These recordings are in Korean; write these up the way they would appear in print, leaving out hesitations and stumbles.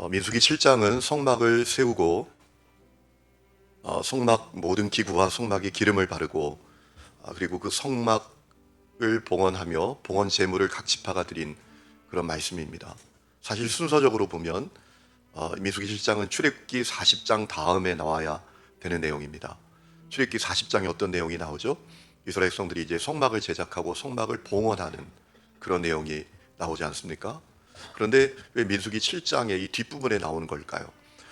민수기 7장은 성막을 세우고 성막 모든 기구와 성막에 기름을 바르고 그리고 그 성막을 봉헌하며 봉헌 제물을 각 지파가 드린 그런 말씀입니다. 사실 순서적으로 보면 민수기 7장은 출애굽기 40장 다음에 나와야 되는 내용입니다. 출애굽기 40장에 어떤 내용이 나오죠? 이스라엘 백성들이 이제 성막을 제작하고 성막을 봉헌하는 그런 내용이 나오지 않습니까? 그런데 왜 민수기 7장의 이 뒷부분에 나오는 걸까요?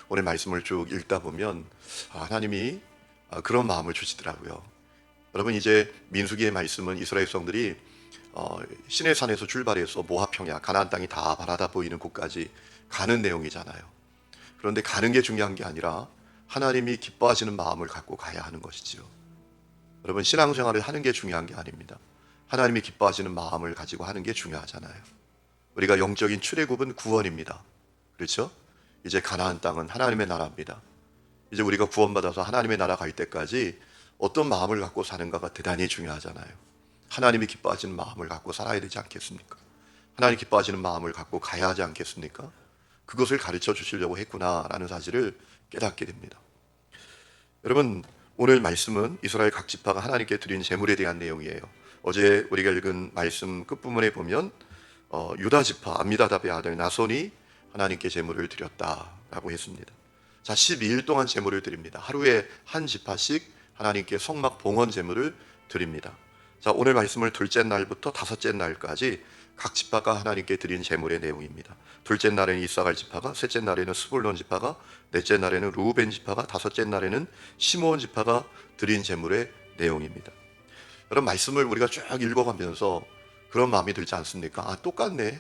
오늘 말씀을 쭉 읽다 보면 하나님이 그런 마음을 주시더라고요. 여러분, 이제 민수기의 말씀은 이스라엘 백성들이 시내산에서 출발해서 모압 평야 가나안 땅이 다 바라다 보이는 곳까지 가는 내용이잖아요. 그런데 가는 게 중요한 게 아니라 하나님이 기뻐하시는 마음을 갖고 가야 하는 것이지요. 여러분, 신앙생활을 하는 게 중요한 게 아닙니다. 하나님이 기뻐하시는 마음을 가지고 하는 게 중요하잖아요. 우리가 영적인 출애굽은 구원입니다. 그렇죠? 이제 가나안 땅은 하나님의 나라입니다. 이제 우리가 구원받아서 하나님의 나라 갈 때까지 어떤 마음을 갖고 사는가가 대단히 중요하잖아요. 하나님이 기뻐하시는 마음을 갖고 살아야 되지 않겠습니까? 하나님 기뻐하시는 마음을 갖고 가야 하지 않겠습니까? 그것을 가르쳐 주시려고 했구나라는 사실을 깨닫게 됩니다. 여러분, 오늘 말씀은 이스라엘 각 지파가 하나님께 드린 제물에 대한 내용이에요. 어제 우리가 읽은 말씀 끝부분에 보면 유다 지파 암미다답의 아들 나손이 하나님께 제물을 드렸다라고 했습니다. 자, 12일 동안 제물을 드립니다. 하루에 한 지파씩 하나님께 성막 봉헌 제물을 드립니다. 자, 오늘 말씀을 둘째 날부터 다섯째 날까지 각 지파가 하나님께 드린 제물의 내용입니다. 둘째 날에는 이사갈 지파가, 셋째 날에는 스불론 지파가, 넷째 날에는 루벤 지파가, 다섯째 날에는 시므온 지파가 드린 제물의 내용입니다. 여러분, 말씀을 우리가 쭉 읽어가면서 그런 마음이 들지 않습니까? 똑같네,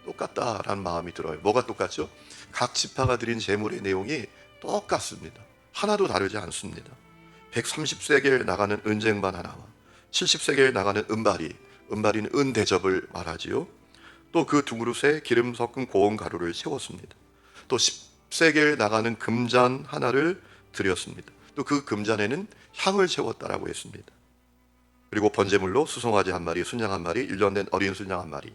똑같다라는 마음이 들어요. 뭐가 똑같죠? 각 지파가 드린 제물의 내용이 똑같습니다. 하나도 다르지 않습니다. 130세겔 나가는 은쟁반 하나와 70세겔 나가는 은발이는 은대접을 말하지요. 또 그 두 그릇에 기름 섞은 고운 가루를 채웠습니다. 또 10세겔 나가는 금잔 하나를 드렸습니다. 또 그 금잔에는 향을 채웠다라고 했습니다. 그리고 번제물로 수송아지 한 마리, 순양 한 마리, 1년 된 어린 순양 한 마리,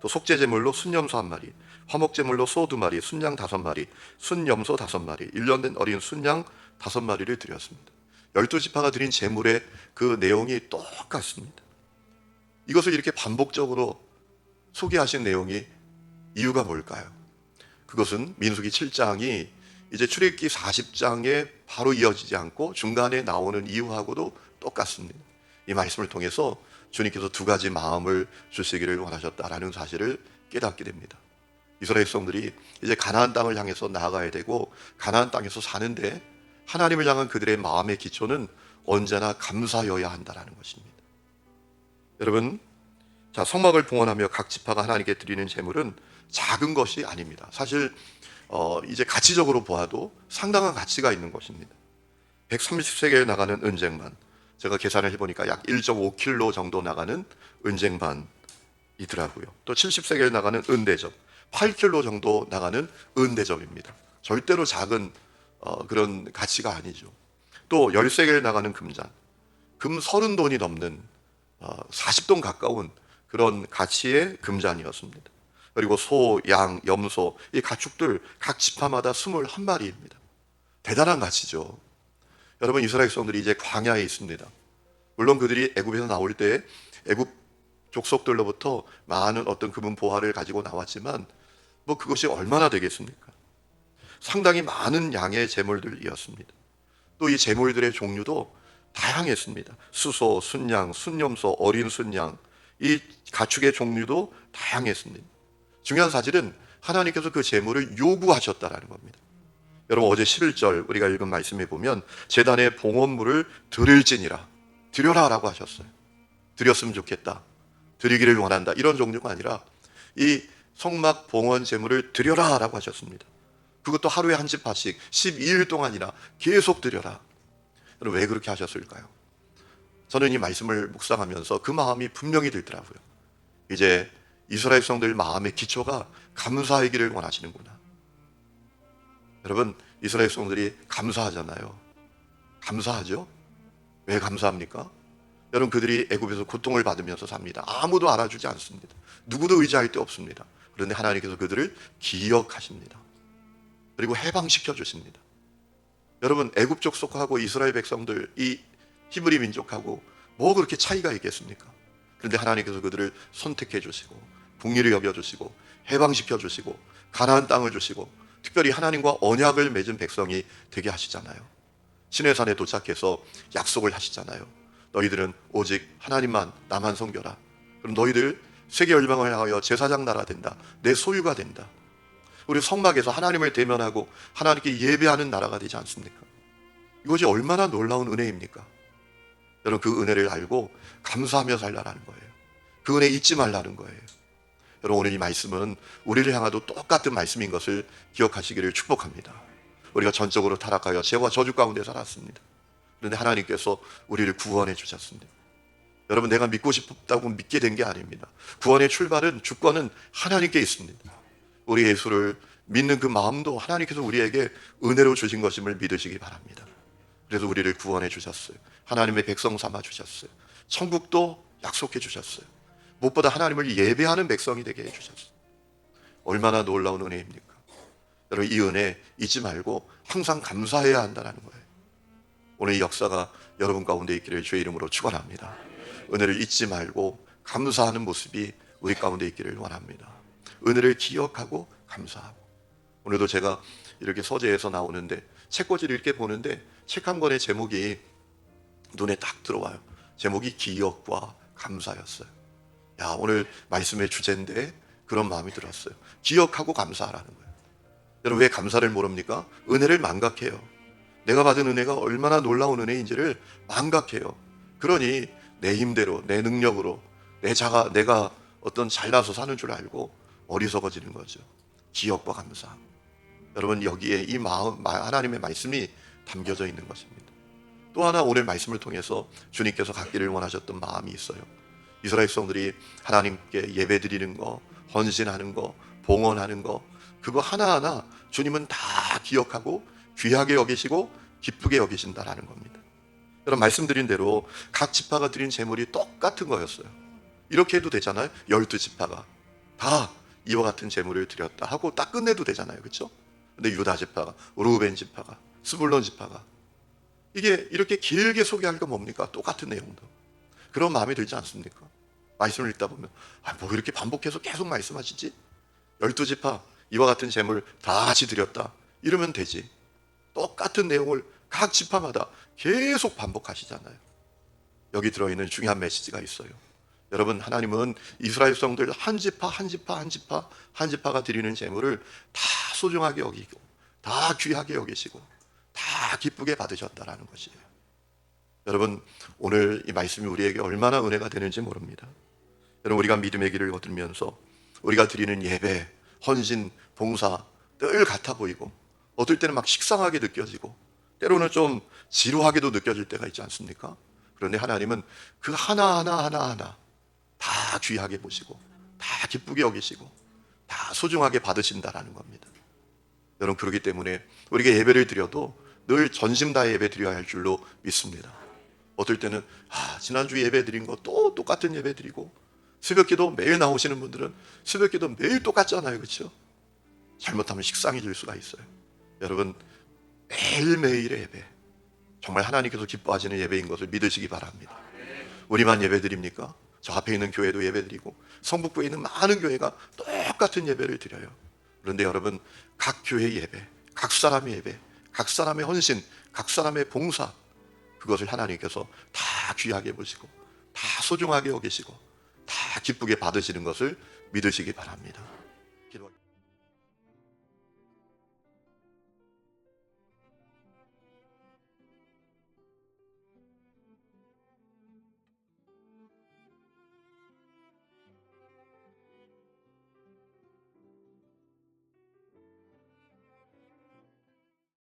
또 속죄제물로 순염소 한 마리, 화목제물로 소 2마리, 순양 5마리, 순염소 5마리, 1년 된 어린 순양 5마리를 드렸습니다. 12지파가 드린 제물의 그 내용이 똑같습니다. 이것을 이렇게 반복적으로 소개하신 내용이 이유가 뭘까요? 그것은 민수기 7장이 이제 출애굽기 40장에 바로 이어지지 않고 중간에 나오는 이유하고도 똑같습니다. 이 말씀을 통해서 주님께서 두 가지 마음을 주시기를 원하셨다라는 사실을 깨닫게 됩니다. 이스라엘 백성들이 이제 가나안 땅을 향해서 나아가야 되고 가나안 땅에서 사는데 하나님을 향한 그들의 마음의 기초는 언제나 감사여야 한다는 것입니다. 여러분, 자, 성막을 봉헌하며 각 지파가 하나님께 드리는 제물은 작은 것이 아닙니다. 사실 이제 가치적으로 보아도 상당한 가치가 있는 것입니다. 130세겔 나가는 은쟁반, 제가 계산을 해보니까 약 1.5kg 정도 나가는 은쟁반이더라고요. 또 70세겔 나가는 은대접, 8kg 정도 나가는 은대접입니다. 절대로 작은 그런 가치가 아니죠. 또 10세겔 나가는 금잔, 금 30돈이 넘는 40돈 가까운 그런 가치의 금잔이었습니다. 그리고 소, 양, 염소, 이 가축들 각 지파마다 21마리입니다. 대단한 가치죠. 여러분, 이스라엘 백성들이 이제 광야에 있습니다. 물론 그들이 애굽에서 나올 때 애굽 족속들로부터 많은 어떤 금은 보화를 가지고 나왔지만 뭐 그것이 얼마나 되겠습니까? 상당히 많은 양의 제물들이었습니다. 또 이 제물들의 종류도 다양했습니다. 수소, 순양, 순염소, 어린 순양, 이 가축의 종류도 다양했습니다. 중요한 사실은 하나님께서 그 제물을 요구하셨다라는 겁니다. 여러분, 어제 11절 우리가 읽은 말씀에 보면 제단에 봉헌물을 드릴지니라, 드려라 라고 하셨어요. 드렸으면 좋겠다, 드리기를 원한다, 이런 종류가 아니라 이 성막 봉헌 제물을 드려라 라고 하셨습니다. 그것도 하루에 한 지파씩 12일 동안이나 계속 드려라. 여러분, 왜 그렇게 하셨을까요? 저는 이 말씀을 묵상하면서 그 마음이 분명히 들더라고요. 이제 이스라엘 백성들 마음의 기초가 감사하기를 원하시는구나. 여러분, 이스라엘 백성들이 감사하잖아요. 감사하죠? 왜 감사합니까? 여러분, 그들이 애굽에서 고통을 받으면서 삽니다. 아무도 알아주지 않습니다. 누구도 의지할 데 없습니다. 그런데 하나님께서 그들을 기억하십니다. 그리고 해방시켜 주십니다. 여러분, 애굽 족속하고 이스라엘 백성들, 이 히브리 민족하고 뭐 그렇게 차이가 있겠습니까? 그런데 하나님께서 그들을 선택해 주시고 긍휼히 여겨 주시고 해방시켜 주시고 가나안 땅을 주시고 특별히 하나님과 언약을 맺은 백성이 되게 하시잖아요. 시내산에 도착해서 약속을 하시잖아요. 너희들은 오직 하나님만, 나만 섬겨라. 그럼 너희들 세계 열방을 향하여 제사장 나라 된다. 내 소유가 된다. 우리 성막에서 하나님을 대면하고 하나님께 예배하는 나라가 되지 않습니까? 이것이 얼마나 놀라운 은혜입니까? 여러분, 그 은혜를 알고 감사하며 살라는 거예요. 그 은혜 잊지 말라는 거예요. 여러분, 오늘 이 말씀은 우리를 향하도 똑같은 말씀인 것을 기억하시기를 축복합니다. 우리가 전적으로 타락하여 죄와 저주 가운데 살았습니다. 그런데 하나님께서 우리를 구원해 주셨습니다. 여러분, 내가 믿고 싶다고 믿게 된 게 아닙니다. 구원의 출발은, 주권은 하나님께 있습니다. 우리 예수를 믿는 그 마음도 하나님께서 우리에게 은혜로 주신 것임을 믿으시기 바랍니다. 그래서 우리를 구원해 주셨어요. 하나님의 백성 삼아 주셨어요. 천국도 약속해 주셨어요. 무엇보다 하나님을 예배하는 백성이 되게 해 주셨어요. 얼마나 놀라운 은혜입니까? 여러분, 이 은혜 잊지 말고 항상 감사해야 한다는 거예요. 오늘 이 역사가 여러분 가운데 있기를 주의 이름으로 축원합니다. 은혜를 잊지 말고 감사하는 모습이 우리 가운데 있기를 원합니다. 은혜를 기억하고 감사하고. 오늘도 제가 이렇게 서재에서 나오는데 책꽂이를 이렇게 보는데 책 한 권의 제목이 눈에 딱 들어와요. 제목이 기억과 감사였어요. 야, 오늘 말씀의 주제인데 그런 마음이 들었어요. 기억하고 감사하라는 거예요. 여러분, 왜 감사를 모릅니까? 은혜를 망각해요. 내가 받은 은혜가 얼마나 놀라운 은혜인지를 망각해요. 그러니 내 힘대로, 내 능력으로, 내가 어떤 잘나서 사는 줄 알고 어리석어지는 거죠. 기억과 감사. 여러분, 여기에 이 마음, 하나님의 말씀이 담겨져 있는 것입니다. 또 하나 오늘 말씀을 통해서 주님께서 갖기를 원하셨던 마음이 있어요. 이스라엘 백성들이 하나님께 예배드리는 거, 헌신하는 거, 봉헌하는 거, 그거 하나하나 주님은 다 기억하고 귀하게 여기시고 기쁘게 여기신다라는 겁니다. 여러분, 말씀드린 대로 각 지파가 드린 제물이 똑같은 거였어요. 이렇게 해도 되잖아요. 12지파가 다 이와 같은 제물을 드렸다 하고 딱 끝내도 되잖아요. 그렇죠? 근데 유다 지파가, 루벤 지파가, 스불론 지파가, 이게 이렇게 길게 소개할 건 뭡니까? 똑같은 내용도. 그런 마음이 들지 않습니까? 말씀을 읽다 보면 뭐 이렇게 반복해서 계속 말씀하시지? 12지파 이와 같은 제물 다 같이 드렸다 이러면 되지. 똑같은 내용을 각 지파마다 계속 반복하시잖아요. 여기 들어있는 중요한 메시지가 있어요. 여러분, 하나님은 이스라엘 백성들 한 지파가 드리는 제물을 다 소중하게 여기고 다 귀하게 여기시고 다 기쁘게 받으셨다라는 것이에요. 여러분, 오늘 이 말씀이 우리에게 얼마나 은혜가 되는지 모릅니다. 여러분, 우리가 믿음의 길을 얻으면서 우리가 드리는 예배, 헌신, 봉사 늘 같아 보이고 어떨 때는 막 식상하게 느껴지고 때로는 좀 지루하게도 느껴질 때가 있지 않습니까? 그런데 하나님은 그 하나하나 다 귀하게 보시고 다 기쁘게 여기시고 다 소중하게 받으신다라는 겁니다. 여러분, 그렇기 때문에 우리가 예배를 드려도 늘 전심 다해 예배 드려야 할 줄로 믿습니다. 어떨 때는 지난주 예배 드린 거 또 똑같은 예배 드리고, 새벽기도 매일 나오시는 분들은 새벽기도 매일 똑같잖아요. 그렇죠? 잘못하면 식상해질 수가 있어요. 여러분, 매일매일의 예배, 정말 하나님께서 기뻐하시는 예배인 것을 믿으시기 바랍니다. 우리만 예배 드립니까? 저 앞에 있는 교회도 예배 드리고 성북구에 있는 많은 교회가 똑같은 예배를 드려요. 그런데 여러분, 각 교회의 예배, 각 사람의 예배, 각 사람의 헌신, 각 사람의 봉사, 그것을 하나님께서 다 귀하게 보시고 다 소중하게 여기시고 다 기쁘게 받으시는 것을 믿으시기 바랍니다.